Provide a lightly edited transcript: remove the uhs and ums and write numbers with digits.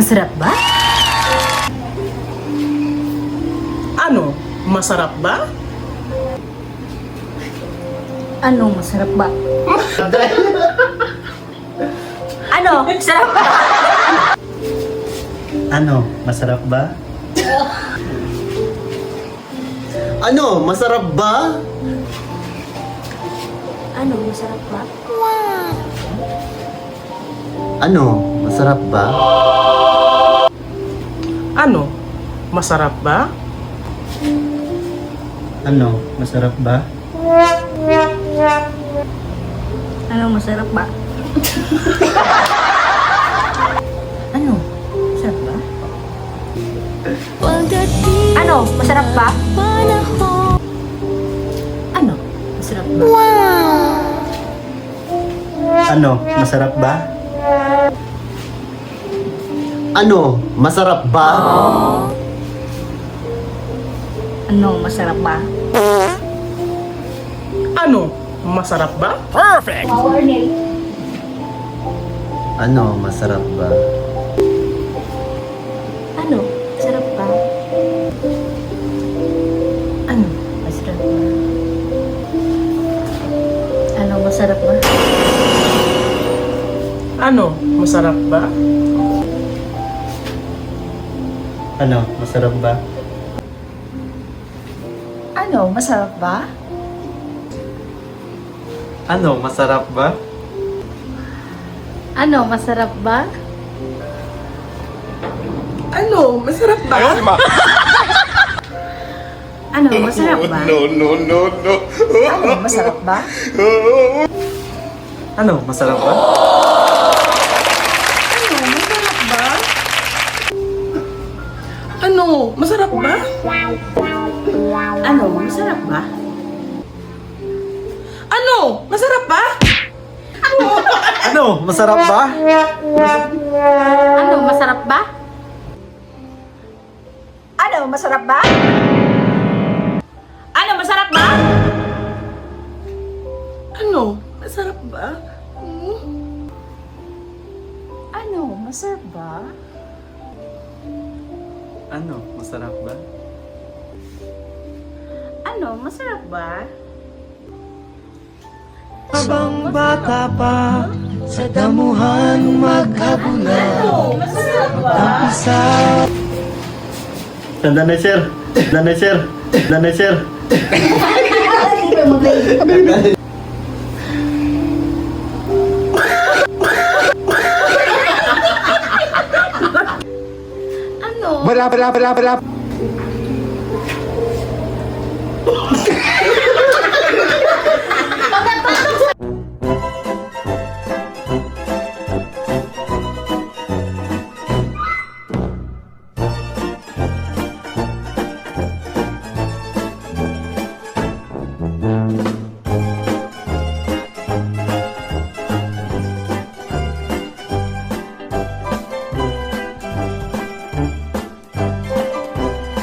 Masarap ba? Ano? Masarap ba? Ano, masarap ba? Ano, masarap ba? Ano, masarap ba? Ano, masarap ba? Ano, masarap ba? Ano, masarap ba? Ano? Masarap ba? Ano, masarap ba? Ano, masarap ba? Ano, masarap ba? Ano, masarap ba? Ano, masarap ba? Ano, masarap ba? Ano, masarap ba? Ano, masarap ba? Ano? Masarap ba? Ano, masarap ba? Ano, masarap ba? Ano, masarap ba? Ano, masarap ba? Ano? Masarap ba? Ano, masarap ba? Ano, masarap ba? Ano, masarap ba? Ano, masarap ba? Ano? Masarap ba? Ano, masarap ba? Ano, masarap ba? Ano, masarap ba? Ano? Masarap ba? Ano, masarap ba? Ano? Masarap ba? Ano, masarap ba? Ano, masarap ba? Ano, masarap ba? Ano, masarap ba? Ano? Masarap ba? Ano, masarap ba? Ano, masarap ba? Ano, masarap ba? Habang bata pa, sa damuhan maghabulan. Umpisa. Tanda na, sir. Tanda na, sir. Tanda na, sir. Ano? Bala.